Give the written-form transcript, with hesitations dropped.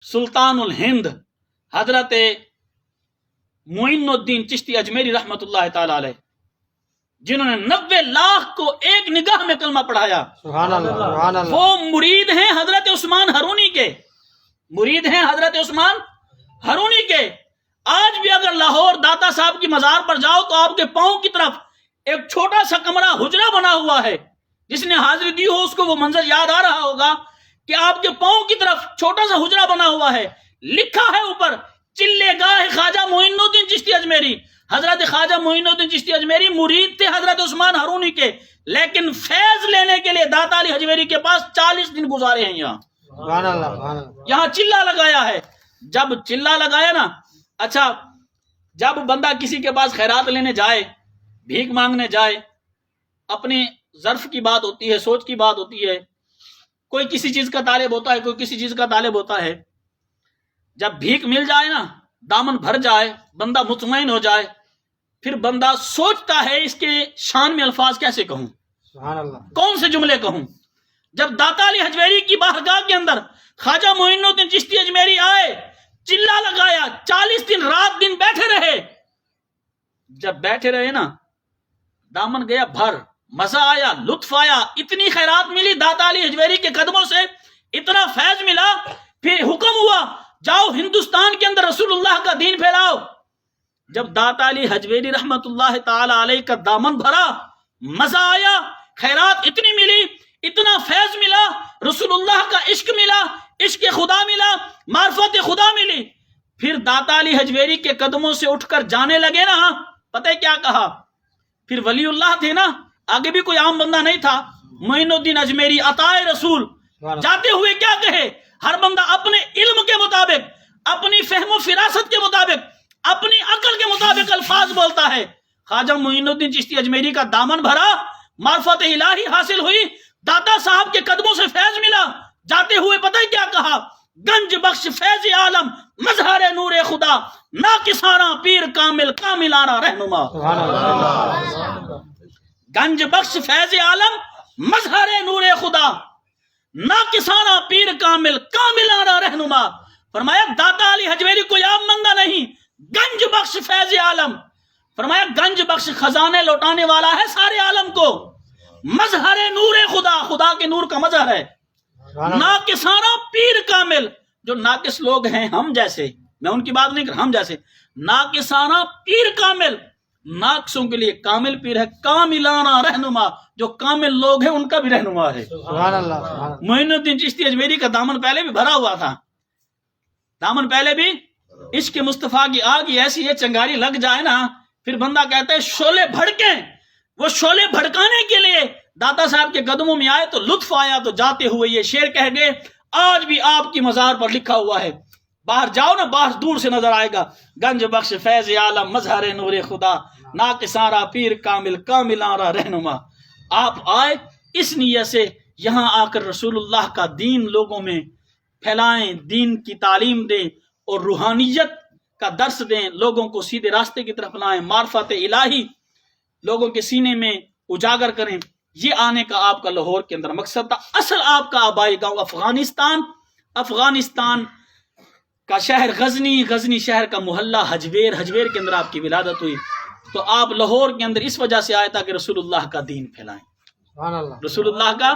سلطان الہند حضرت معین الدین چشتی اجمیری رحمۃ اللہ تعالی علیہ، جنہوں نے 90 لاکھ کو ایک نگاہ میں کلمہ پڑھایا، سبحان اللہ سبحان اللہ، وہ مرید ہیں حضرت عثمان ہرونی کے، مرید ہیں حضرت عثمان ہرونی کے۔ آج بھی اگر لاہور داتا صاحب کی مزار پر جاؤ تو آپ کے پاؤں کی طرف ایک چھوٹا سا کمرہ حجرہ بنا ہوا ہے، جس نے حاضری دی ہو اس کو وہ منظر یاد آ رہا ہوگا کہ آپ کے پاؤں کی طرف چھوٹا سا حجرہ بنا ہوا ہے، لکھا ہے اوپر چلے گاہ خواجہ معین الدین چشتی اجمیری۔ حضرت خواجہ معین الدین چشتی اجمیری مرید تھے حضرت عثمان ہرونی کے، لیکن فیض لینے کے لیے داتا علی حجویری کے پاس 40 دن گزارے ہیں یہاں، سبحان اللہ سبحان اللہ، یہاں چلہ لگایا ہے۔ جب چلہ لگایا نا، اچھا جب بندہ کسی کے پاس خیرات لینے جائے، بھیک مانگنے جائے، اپنے ظرف کی بات ہوتی ہے، سوچ کی بات ہوتی ہے، کوئی کسی چیز کا طالب ہوتا ہے، کوئی کسی چیز کا طالب ہوتا ہے۔ جب بھیک مل جائے نا، دامن بھر جائے، بندہ مطمئن ہو جائے، پھر بندہ سوچتا ہے اس کے شان میں الفاظ کیسے کہوں، سبحان اللہ، کون سے جملے کہوں۔ جب داتا علی حجویری کی بارگاہ کے اندر خواجہ معین الدین چشتی اجمیری آئے، چلہ لگایا، 40 دن رات دن بیٹھے رہے۔ جب بیٹھے رہے نا، دامن گیا بھر، مزہ آیا، لطف آیا، اتنی خیرات ملی داتا علی حجویری کے قدموں سے، اتنا فیض ملا، پھر حکم ہوا جاؤ ہندوستان کے اندر رسول اللہ کا دین پھیلاؤ۔ جب داتا علی حجویری رحمت اللہ تعالی علیہ کا دامن بھرا، مزہ آیا، خیرات اتنی ملی، اتنا فیض ملا، رسول اللہ کا عشق ملا، عشق خدا ملا، معرفت خدا ملی۔ پھر داتا علی حجویری کے قدموں سے اٹھ کر جانے لگے نا، پتہ ہے کیا کہا؟ پھر ولی اللہ تھے نا، آگے بھی کوئی عام بندہ نہیں تھا، معین الدین اجمیری عطائے رسول، جاتے ہوئے کیا کہے؟ ہر بندہ اپنے علم کے مطابق، اپنی فہم و فراست کے مطابق، اپنی عقل کے مطابق الفاظ بولتا ہے۔ خواجہ معین الدین چشتی اجمیری کا دامن بھرا، معرفت الہی حاصل ہوئی، داتا صاحب کے قدموں سے فیض ملا، جاتے ہوئے پتہ ہے کیا کہا؟ گنج بخش فیض عالم مظہر نور خدا، ناقصانہ پیر کامل کاملانہ رہنما۔ گنج بخش فیض عالم مظہر نور خدا، ناقصانہ پیر کامل کاملانہ رہنما۔ فرمایا داتا علی حجویری کوئی عام بندہ نہیں، گنج بخش فیض عالم، فرمایا گنج بخش خزانے لوٹانے والا ہے سارے عالم کو، مظہر نور خدا، خدا کے نور کا مظہر ہے، ناقصانہ پیر کامل، جو ناقص لوگ ہیں ہم جیسے، میں ان کی بات نہیں کر، ہم جیسے ناقصانہ پیر کامل، ناقصوں کے لیے کامل پیر ہے، کاملانہ رہنما، جو کامل لوگ ہیں ان کا بھی رہنما ہے۔ سبحان اللہ سبحان اللہ، معین الدین چشتی اجمیری کا دامن پہلے بھی بھرا ہوا تھا، دامن پہلے بھی، عشق مصطفیٰ کی آگ ایسی ہے، چنگاری لگ جائے نا، پھر بندہ کہتا ہے شعلے بھڑکیں۔ وہ شعلے بھڑکانے کے لیے داتا صاحب کے قدموں میں آئے تو لطف آیا، تو جاتے ہوئے یہ شعر کہہ گئے، آج بھی آپ کی مزار پر لکھا ہوا ہے، باہر جاؤ نا، باہر دور سے نظر آئے گا، گنج بخش فیض عالم مظہر نور خدا، ناقصانہ پیر کامل کاملانہ رہنما۔ آپ آئے اس نیت سے یہاں آ کر رسول اللہ کا دین لوگوں میں پھیلائیں، دین کی تعلیم دیں اور روحانیت کا درس دیں، لوگوں کو سیدھے راستے کی طرف لائیں، معرفت الہی لوگوں کے سینے میں اجاگر کریں۔ یہ آنے کا آپ کا لاہور کے اندر مقصد تھا۔ اصل آپ کا آبائی گاؤں افغانستان کا شہر غزنی، غزنی شہر کا محلہ حجویر، حجویر کے اندر آپ کی ولادت ہوئی۔ تو آپ لاہور کے اندر اس وجہ سے آئے تاکہ رسول اللہ کا دین پھیلائیں، سبحان اللہ، رسول اللہ کا